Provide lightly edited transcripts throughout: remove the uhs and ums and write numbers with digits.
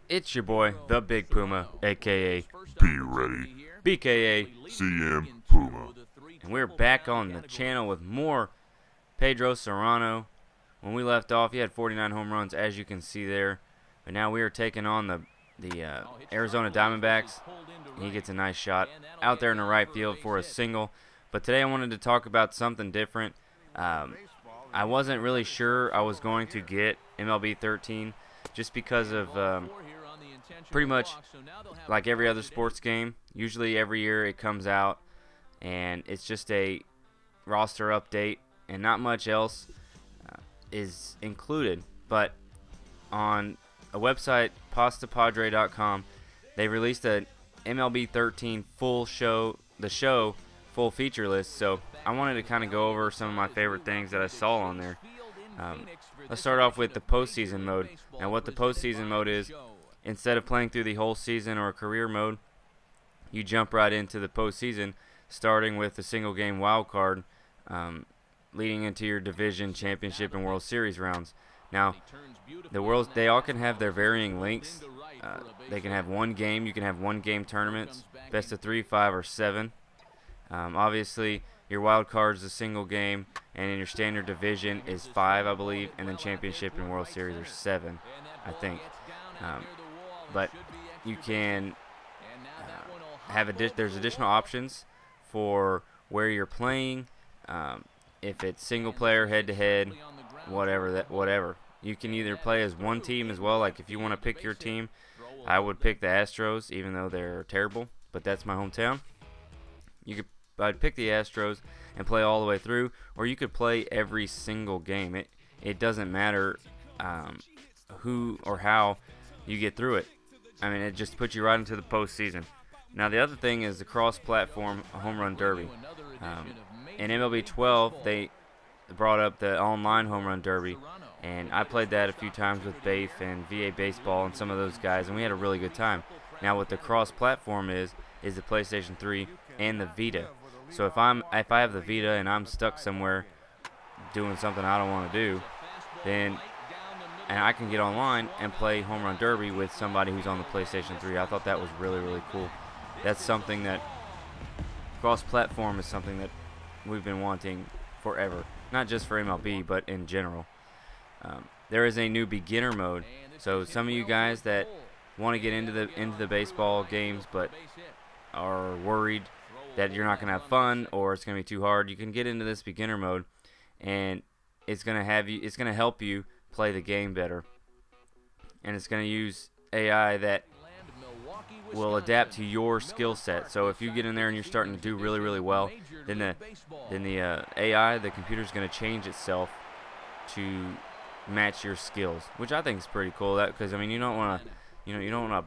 It's your boy, the Big Puma, aka Be ready, BKA, CM Puma. and we're back on the channel with more Pedro Cerrano. When we left off, he had 49 home runs, as you can see there. But now we are taking on the Arizona Diamondbacks, and he gets a nice shot out there in the right field for a single. But today I wanted to talk about something different. I wasn't really sure I was going to get MLB 13 just because of pretty much like every other sports game. Usually every year it comes out and it's just a roster update and not much else is included. But on a website, pastapadre.com, they released a MLB 13 full full feature list. So I wanted to kind of go over some of my favorite things that I saw on there. Let's start off with the postseason mode. Now, what the postseason mode is, instead of playing through the whole season or career mode, you jump right into the postseason, starting with the single game wild card, leading into your division, championship, and World Series rounds. Now, they all can have their varying lengths. They can have one game. You can have one game tournaments, best of 3, 5, or 7. Obviously, your wild card is a single game, and in your standard division is 5, I believe, and then championship and World Series are 7, I think. But you can there's additional options for where you're playing. If it's single player, head-to-head, whatever. You can either play as one team as well. Like if you want to pick your team, I would pick the Astros, even though they're terrible. But that's my hometown. I'd pick the Astros and play all the way through, or you could play every single game. It doesn't matter who or how you get through it. I mean, it just puts you right into the postseason. Now, the other thing is the cross-platform home run derby. In MLB 12, they brought up the online home run derby, and I played that a few times with Bafe and VA Baseball and some of those guys, and we had a really good time. Now, what the cross-platform is the PlayStation 3 and the Vita. So if I have the Vita and I'm stuck somewhere doing something I don't want to do, then I can get online and play home run derby with somebody who's on the PlayStation 3. I thought that was really, really cool. That's something that cross-platform is something that we've been wanting forever, not just for MLB but in general. There is a new beginner mode, so some of you guys that want to get into the baseball games but are worried that you're not going to have fun or it's going to be too hard, you can get into this beginner mode, and it's going to help you play the game better, and it's going to use AI that will adapt to your skill set. So if you get in there and you're starting to do really, really well, then the AI, the computer's going to change itself to match your skills, which I think is pretty cool. Because I mean, you don't want to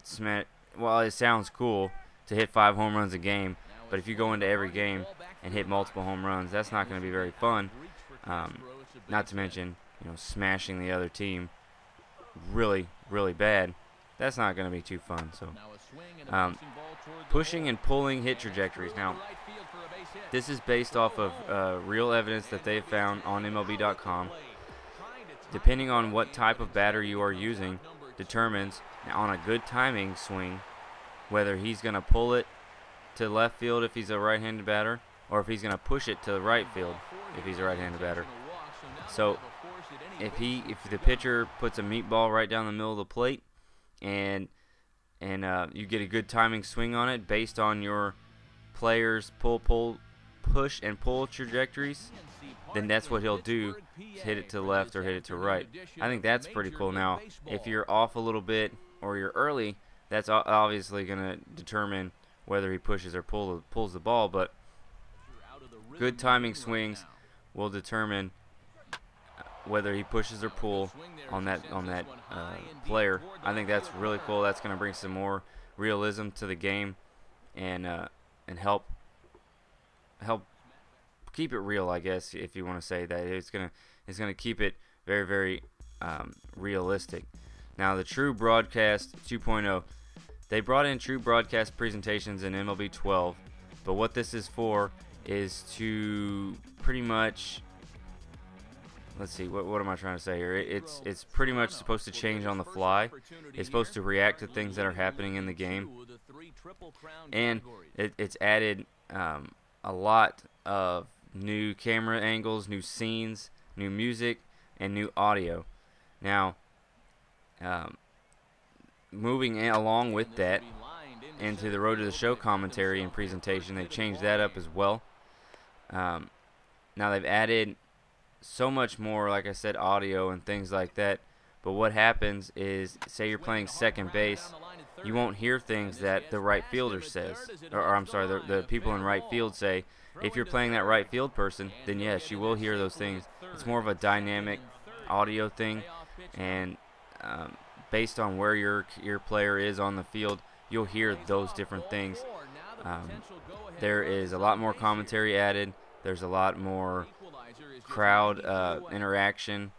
smash. Well, it sounds cool to hit 5 home runs a game, but if you go into every game and hit multiple home runs, that's not going to be very fun. Not to mention, smashing the other team really, really bad. That's not going to be too fun. So, pushing and pulling hit trajectories. Now, this is based off of real evidence that they've found on MLB.com. Depending on what type of batter you are using, determines on a good timing swing whether he's going to pull it to left field if he's a right-handed batter, or if he's going to push it to the right field if he's a right-handed batter. So if the pitcher puts a meatball right down the middle of the plate, and you get a good timing swing on it based on your players' push and pull trajectories, then that's what he'll do, hit it to the left or hit it to right. I think that's pretty cool. Now, if you're off a little bit or you're early, that's obviously going to determine whether he pushes or pulls the ball, but good timing swings will determine whether he pushes or pulls on that player. I think that's really cool. That's going to bring some more realism to the game and help keep it real, I guess, if you want to say that. It's gonna keep it very, very realistic. Now, the True Broadcast 2.0, they brought in True Broadcast presentations in MLB 12, but what this is for is to pretty much, let's see, what am I trying to say here? It's pretty much supposed to change on the fly. It's supposed to react to things that are happening in the game, and it's added a lot of new camera angles, new scenes, new music, and new audio. Now, moving along with that into the Road to the Show commentary and presentation, they've changed that up as well. Now they've added so much more, like I said, audio and things like that. But what happens is, say you're playing second base, you won't hear things that the right fielder says, or I'm sorry, the people in right field say. If you're playing that right field person, then yes, you will hear those things. It's more of a dynamic audio thing, and based on where your player is on the field, you'll hear those different things. There is a lot more commentary added. There's a lot more crowd interaction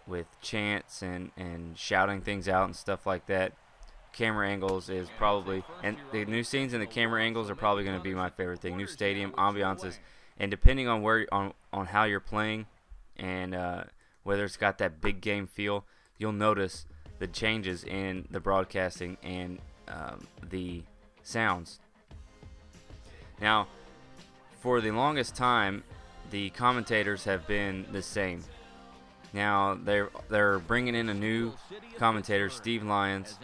with chants and shouting things out and stuff like that. Camera angles is probably, and the new scenes and the camera angles are probably going to be my favorite thing. New stadium ambiances, and depending on where on how you're playing and whether it's got that big game feel, you'll notice the changes in the broadcasting and the sounds. Now, for the longest time, the commentators have been the same. Now they're bringing in a new commentator, Steve Lyons.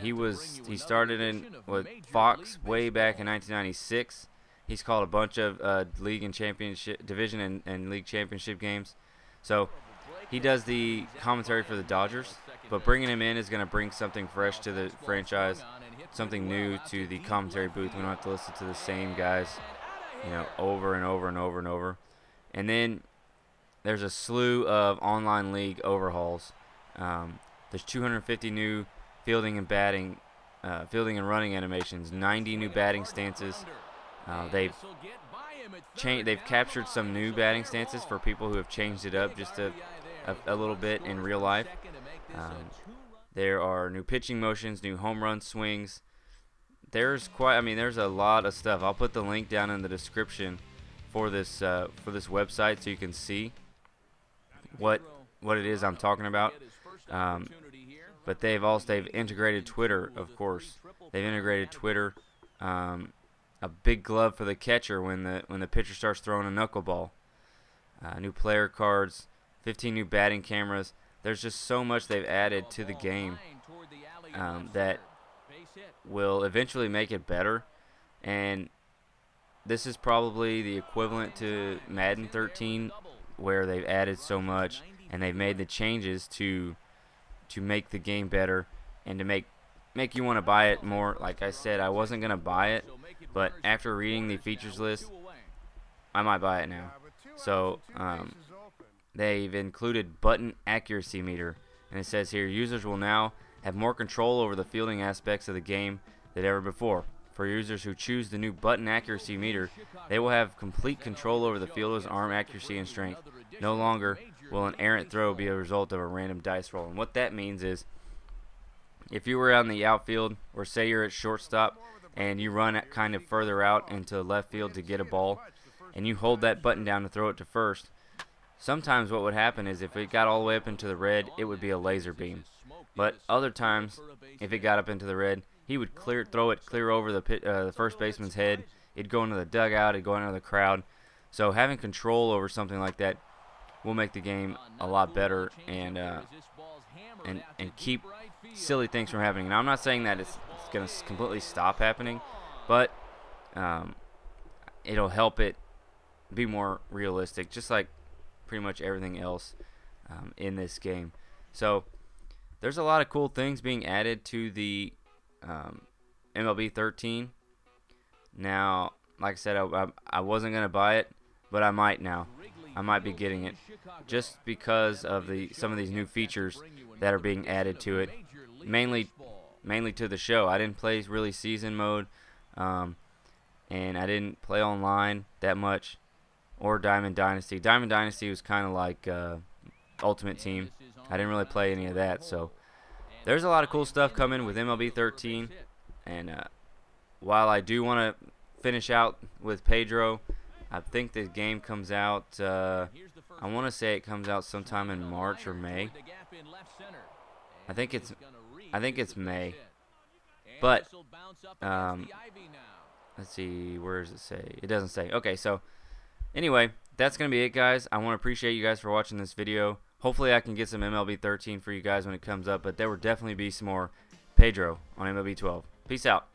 He started in with Fox way back in 1996. He's called a bunch of league and championship division and league championship games. So he does the commentary for the Dodgers. But bringing him in is going to bring something fresh to the franchise, something new to the commentary booth. We don't have to listen to the same guys, over and over and over and over. And then there's a slew of online league overhauls. There's 250 new fielding and running animations, 90 new batting stances. They've captured some new batting stances for people who have changed it up just a little bit in real life. There are new pitching motions, new home run swings. There's a lot of stuff. I'll put the link down in the description for this website so you can see what it is I'm talking about. But they've integrated Twitter, of course. They've integrated Twitter. A big glove for the catcher when the pitcher starts throwing a knuckleball. New player cards, 15 new batting cameras. There's just so much they've added to the game that will eventually make it better. And this is probably the equivalent to Madden 13, where they've added so much and they've made the changes to make the game better and to make you want to buy it more. Like I said, I wasn't going to buy it, but after reading the features list, I might buy it now. So they've included button accuracy meter, and it says here, users will now have more control over the fielding aspects of the game than ever before. For users who choose the new button accuracy meter, they will have complete control over the fielder's arm accuracy and strength. No longer will an errant throw be a result of a random dice roll. And what that means is, if you were out in the outfield, or say you're at shortstop and you run kind of further out into left field to get a ball, and you hold that button down to throw it to first, sometimes what would happen is if it got all the way up into the red, it would be a laser beam. But other times, if it got up into the red, he would throw it clear over the first baseman's head. It'd go into the dugout. It'd go into the crowd. So having control over something like that will make the game a lot better and keep silly things from happening. Now, I'm not saying that it's going to completely stop happening, but it'll help it be more realistic, just like pretty much everything else in this game. So there's a lot of cool things being added to the MLB 13. Now, like I said, I wasn't going to buy it, but I might now. I might be getting it just because of some of these new features that are being added to it, mainly to the show. I didn't play really season mode, and I didn't play online that much, or Diamond Dynasty. Diamond Dynasty was kind of like Ultimate Team. I didn't really play any of that, so there's a lot of cool stuff coming with MLB 13, and while I do want to finish out with Pedro, I think the game comes out I want to say it comes out sometime in March or May. I think it's May. But let's see, where does it say? It doesn't say. Okay, so anyway, that's going to be it, guys. I want to appreciate you guys for watching this video. Hopefully I can get some MLB 13 for you guys when it comes up, but there will definitely be some more Pedro on MLB 12. Peace out.